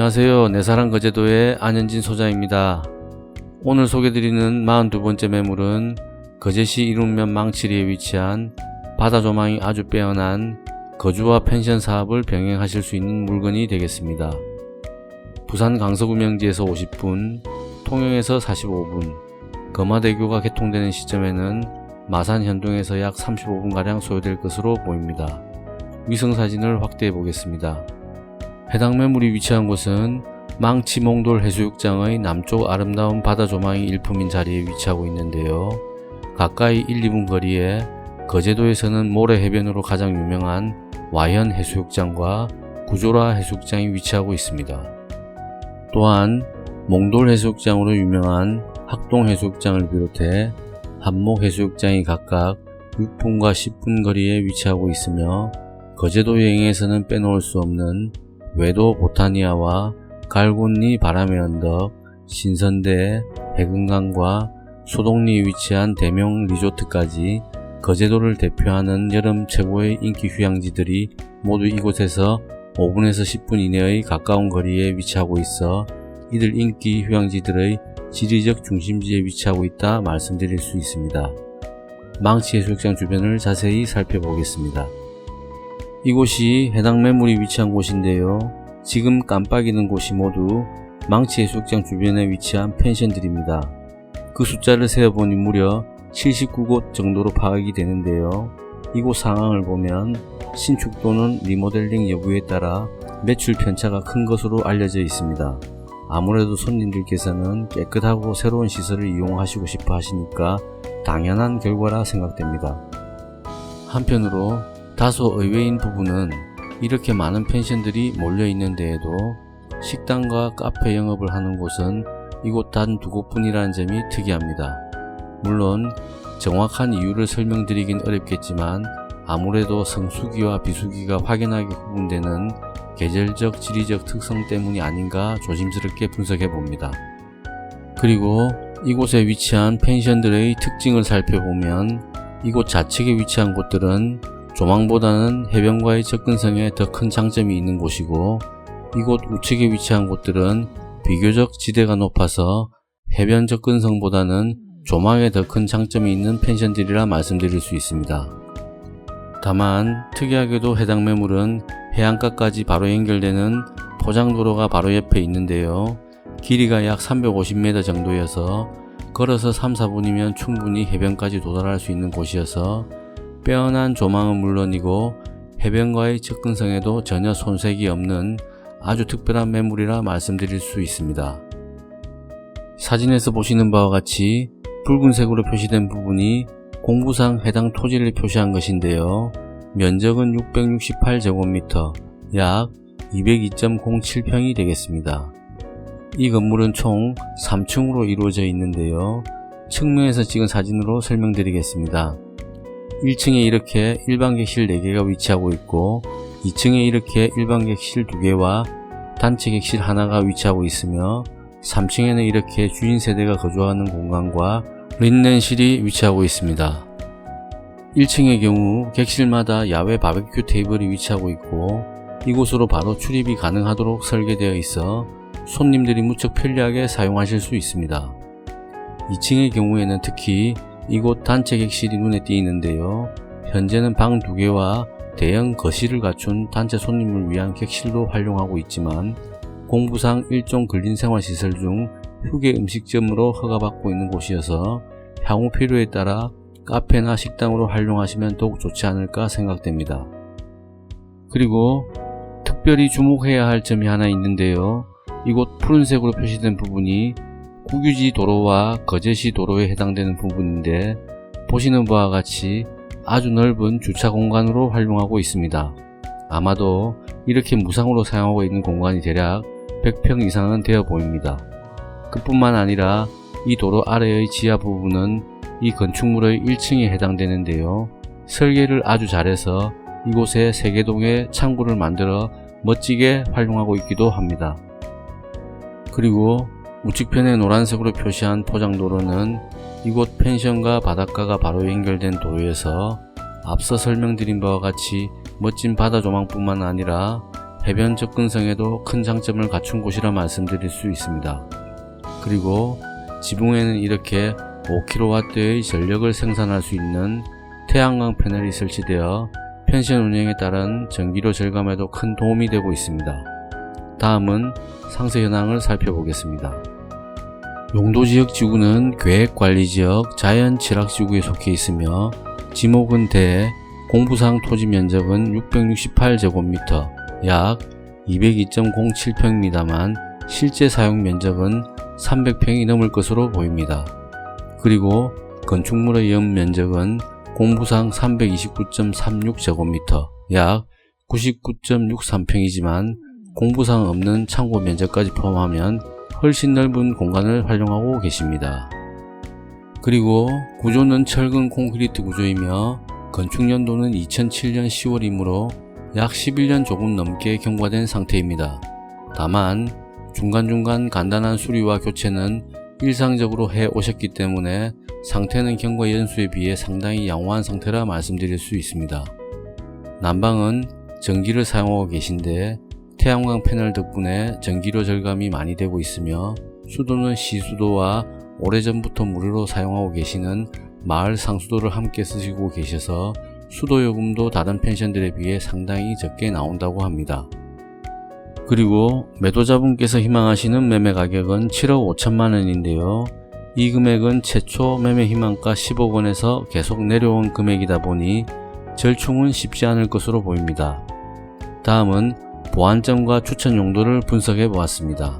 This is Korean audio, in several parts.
안녕하세요. 내사랑 거제도의 안현진 소장입니다. 오늘 소개드리는 42번째 매물은 거제시 이룸면 망치리에 위치한 바다 조망이 아주 빼어난 거주와 펜션 사업을 병행하실 수 있는 물건이 되겠습니다. 부산 강서구명지에서 50분, 통영에서 45분, 거마대교가 개통되는 시점에는 마산 현동에서 약 35분가량 소요될 것으로 보입니다. 위성사진을 확대해 보겠습니다. 해당 매물이 위치한 곳은 망치몽돌 해수욕장의 남쪽 아름다운 바다 조망이 일품인 자리에 위치하고 있는데요. 가까이 1-2분 거리에 거제도에서는 모래 해변으로 가장 유명한 와현 해수욕장과 구조라 해수욕장이 위치하고 있습니다. 또한 몽돌 해수욕장으로 유명한 학동 해수욕장을 비롯해 한목 해수욕장이 각각 6분과 10분 거리에 위치하고 있으며 거제도 여행에서는 빼놓을 수 없는 외도 보타니아와 갈곤리 바람의 언덕, 신선대, 해금강과 소독리에 위치한 대명 리조트까지 거제도를 대표하는 여름 최고의 인기 휴양지들이 모두 이곳에서 5분에서 10분 이내의 가까운 거리에 위치하고 있어 이들 인기 휴양지들의 지리적 중심지에 위치하고 있다 말씀드릴 수 있습니다. 망치 해수욕장 주변을 자세히 살펴보겠습니다. 이곳이 해당 매물이 위치한 곳인데요. 지금 깜빡이는 곳이 모두 망치 해수욕장 주변에 위치한 펜션들입니다. 그 숫자를 세어보니 무려 79곳 정도로 파악이 되는데요. 이곳 상황을 보면 신축 또는 리모델링 여부에 따라 매출 편차가 큰 것으로 알려져 있습니다. 아무래도 손님들께서는 깨끗하고 새로운 시설을 이용하시고 싶어 하시니까 당연한 결과라 생각됩니다. 한편으로 다소 의외인 부분은 이렇게 많은 펜션들이 몰려있는 데에도 식당과 카페 영업을 하는 곳은 이곳 단 2곳뿐이라는 점이 특이합니다. 물론 정확한 이유를 설명드리긴 어렵겠지만 아무래도 성수기와 비수기가 확연하게 구분되는 계절적 지리적 특성 때문이 아닌가 조심스럽게 분석해 봅니다. 그리고 이곳에 위치한 펜션들의 특징을 살펴보면 이곳 좌측에 위치한 곳들은 조망보다는 해변과의 접근성에 더 큰 장점이 있는 곳이고 이곳 우측에 위치한 곳들은 비교적 지대가 높아서 해변 접근성보다는 조망에 더 큰 장점이 있는 펜션들이라 말씀드릴 수 있습니다. 다만 특이하게도 해당 매물은 해안가까지 바로 연결되는 포장도로가 바로 옆에 있는데요. 길이가 약 350m 정도여서 걸어서 3-4분이면 충분히 해변까지 도달할 수 있는 곳이어서 빼어난 조망은 물론이고 해변과의 접근성에도 전혀 손색이 없는 아주 특별한 매물이라 말씀드릴 수 있습니다. 사진에서 보시는 바와 같이 붉은색으로 표시된 부분이 공부상 해당 토지를 표시한 것인데요. 면적은 668제곱미터, 약 202.07평이 되겠습니다. 이 건물은 총 3층으로 이루어져 있는데요. 측면에서 찍은 사진으로 설명드리겠습니다. 1층에 이렇게 일반객실 4개가 위치하고 있고 2층에 이렇게 일반객실 2개와 단체객실 하나가 위치하고 있으며 3층에는 이렇게 주인 세대가 거주하는 공간과 린넨실이 위치하고 있습니다. 1층의 경우 객실마다 야외 바베큐 테이블이 위치하고 있고 이곳으로 바로 출입이 가능하도록 설계되어 있어 손님들이 무척 편리하게 사용하실 수 있습니다. 2층의 경우에는 특히 이곳 단체 객실이 눈에 띄는데요. 현재는 방 2개와 대형 거실을 갖춘 단체 손님을 위한 객실로 활용하고 있지만 공부상 일종 근린생활시설 중 휴게 음식점으로 허가받고 있는 곳이어서 향후 필요에 따라 카페나 식당으로 활용하시면 더욱 좋지 않을까 생각됩니다. 그리고 특별히 주목해야 할 점이 하나 있는데요. 이곳 푸른색으로 표시된 부분이 국유지 도로와 거제시 도로에 해당되는 부분인데 보시는 바와 같이 아주 넓은 주차 공간으로 활용하고 있습니다. 아마도 이렇게 무상으로 사용하고 있는 공간이 대략 100평 이상은 되어 보입니다. 그뿐만 아니라 이 도로 아래의 지하 부분은 이 건축물의 1층에 해당되는데요. 설계를 아주 잘해서 이곳에 세계동의 창구를 만들어 멋지게 활용하고 있기도 합니다. 그리고 우측편에 노란색으로 표시한 포장도로는 이곳 펜션과 바닷가가 바로 연결된 도로여서 앞서 설명드린 바와 같이 멋진 바다 조망뿐만 아니라 해변 접근성에도 큰 장점을 갖춘 곳이라 말씀드릴 수 있습니다. 그리고 지붕에는 이렇게 5kW의 전력을 생산할 수 있는 태양광 패널이 설치되어 펜션 운영에 따른 전기료 절감에도 큰 도움이 되고 있습니다. 다음은 상세 현황을 살펴보겠습니다. 용도지역 지구는 계획관리지역 자연취락지구에 속해 있으며 지목은 대, 공부상 토지 면적은 668제곱미터 약 202.07평입니다만 실제 사용 면적은 300평이 넘을 것으로 보입니다. 그리고 건축물의 연 면적은 공부상 329.36제곱미터 약 99.63평이지만 공부상 없는 창고 면적까지 포함하면 훨씬 넓은 공간을 활용하고 계십니다. 그리고 구조는 철근 콘크리트 구조이며 건축 연도는 2007년 10월이므로 약 11년 조금 넘게 경과된 상태입니다. 다만 중간중간 간단한 수리와 교체는 일상적으로 해 오셨기 때문에 상태는 경과 연수에 비해 상당히 양호한 상태라 말씀드릴 수 있습니다. 난방은 전기를 사용하고 계신데 태양광 패널 덕분에 전기료 절감이 많이 되고 있으며 수도는 시수도와 오래전부터 무료로 사용하고 계시는 마을 상수도를 함께 쓰시고 계셔서 수도요금도 다른 펜션들에 비해 상당히 적게 나온다고 합니다. 그리고 매도자분께서 희망하시는 매매 가격은 7억 5천만 원인데요. 이 금액은 최초 매매 희망가 10억 원에서 계속 내려온 금액이다 보니 절충은 쉽지 않을 것으로 보입니다. 다음은 보완점과 추천 용도를 분석해 보았습니다.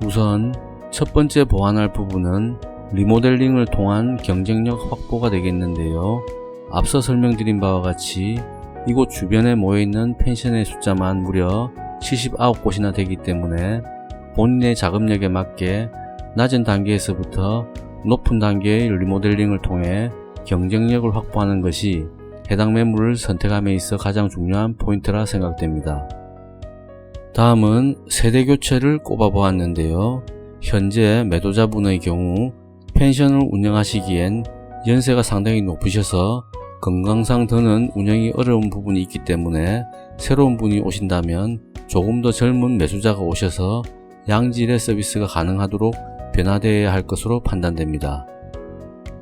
우선 첫 번째 보완할 부분은 리모델링을 통한 경쟁력 확보가 되겠는데요. 앞서 설명드린 바와 같이 이곳 주변에 모여있는 펜션의 숫자만 무려 79곳이나 되기 때문에 본인의 자금력에 맞게 낮은 단계에서부터 높은 단계의 리모델링을 통해 경쟁력을 확보하는 것이 해당 매물을 선택함에 있어 가장 중요한 포인트라 생각됩니다. 다음은 세대 교체를 꼽아 보았는데요. 현재 매도자분의 경우 펜션을 운영하시기엔 연세가 상당히 높으셔서 건강상 더는 운영이 어려운 부분이 있기 때문에 새로운 분이 오신다면 조금 더 젊은 매수자가 오셔서 양질의 서비스가 가능하도록 변화되어야 할 것으로 판단됩니다.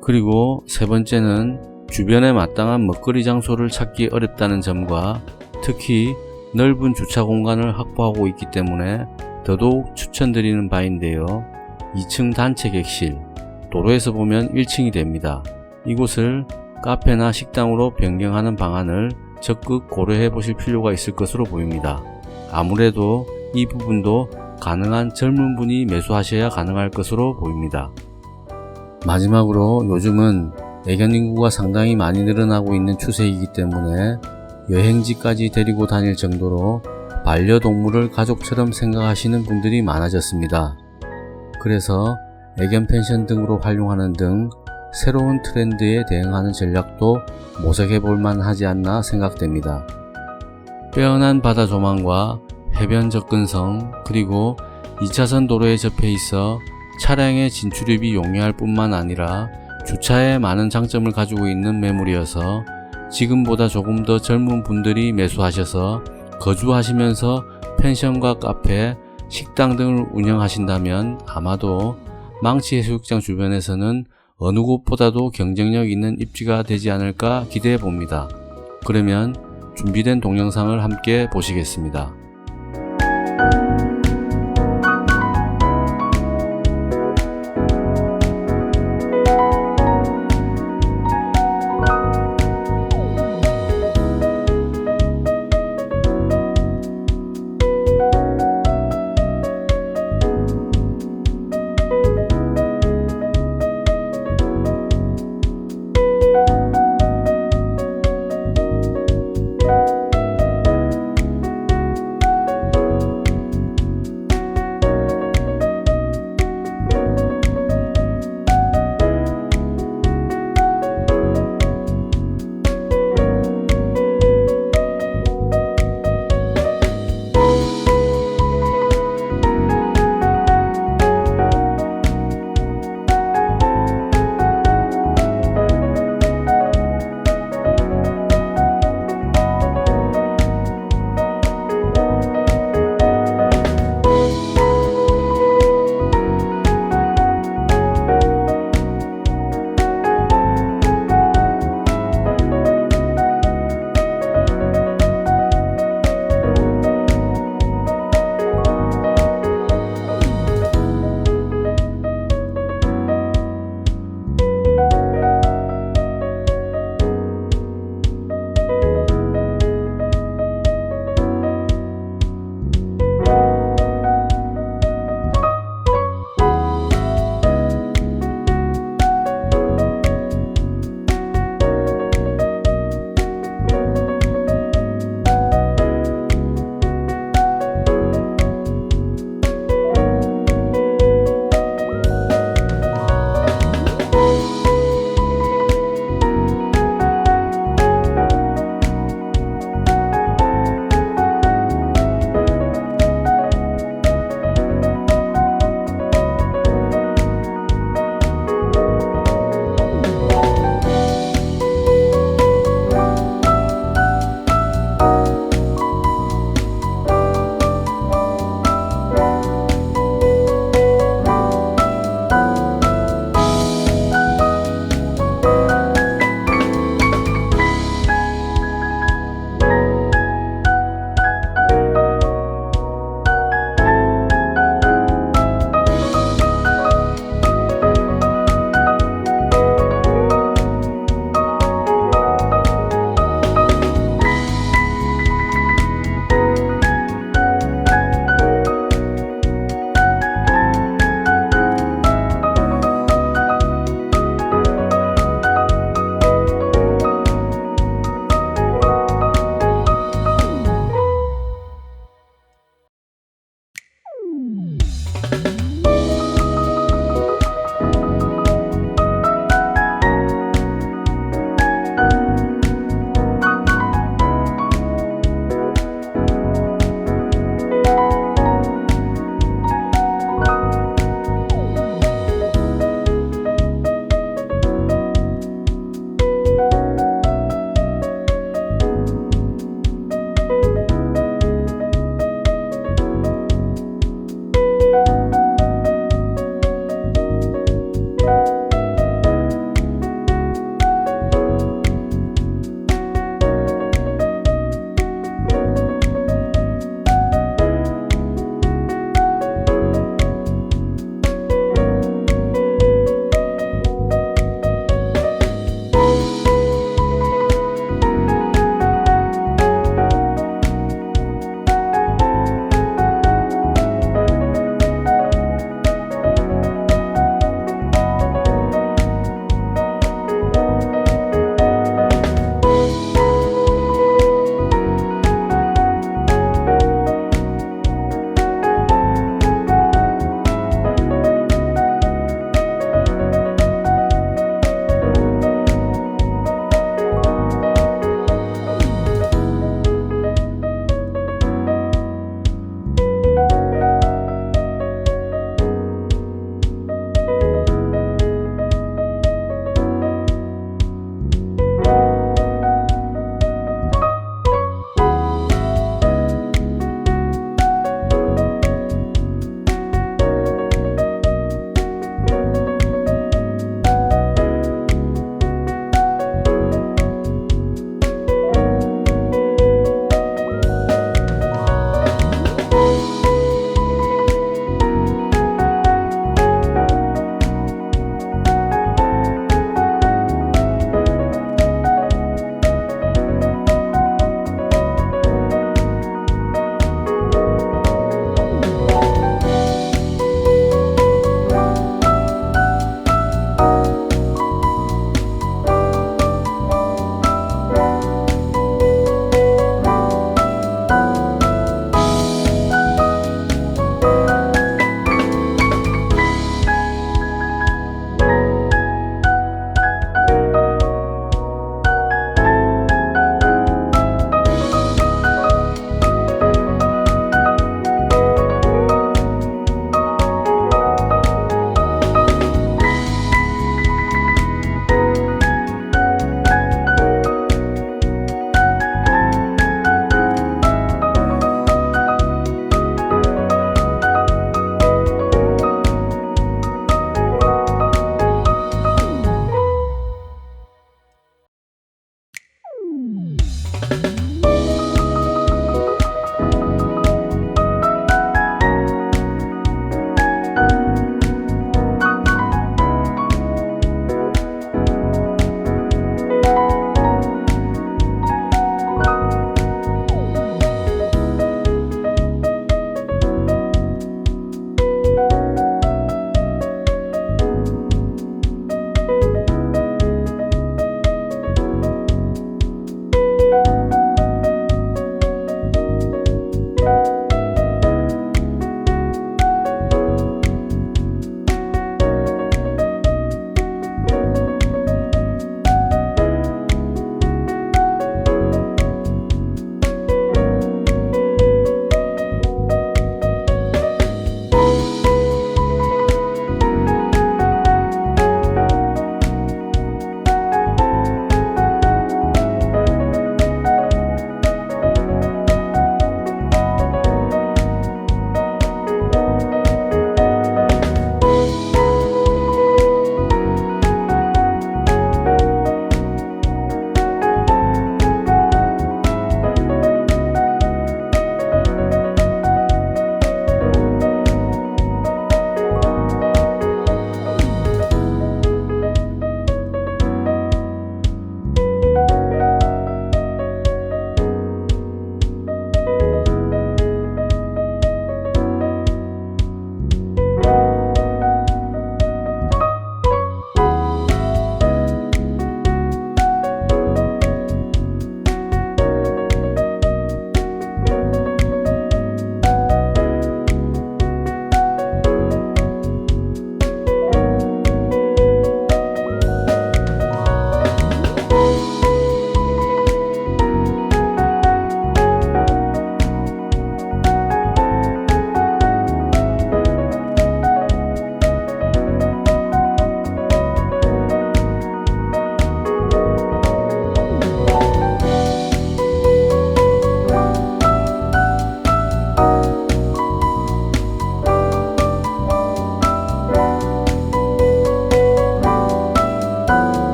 그리고 세 번째는 주변에 마땅한 먹거리 장소를 찾기 어렵다는 점과 특히 넓은 주차 공간을 확보하고 있기 때문에 더더욱 추천드리는 바인데요. 2층 단체 객실, 도로에서 보면 1층이 됩니다. 이곳을 카페나 식당으로 변경하는 방안을 적극 고려해 보실 필요가 있을 것으로 보입니다. 아무래도 이 부분도 가능한 젊은 분이 매수하셔야 가능할 것으로 보입니다. 마지막으로 요즘은 애견 인구가 상당히 많이 늘어나고 있는 추세이기 때문에 여행지까지 데리고 다닐 정도로 반려동물을 가족처럼 생각하시는 분들이 많아졌습니다. 그래서 애견 펜션 등으로 활용하는 등 새로운 트렌드에 대응하는 전략도 모색해 볼 만하지 않나 생각됩니다. 빼어난 바다 조망과 해변 접근성, 그리고 2차선 도로에 접해 있어 차량의 진출입이 용이할 뿐만 아니라 주차에 많은 장점을 가지고 있는 매물이어서 지금보다 조금 더 젊은 분들이 매수하셔서 거주하시면서 펜션과 카페, 식당 등을 운영하신다면 아마도 망치해수욕장 주변에서는 어느 곳보다도 경쟁력 있는 입지가 되지 않을까 기대해 봅니다. 그러면 준비된 동영상을 함께 보시겠습니다.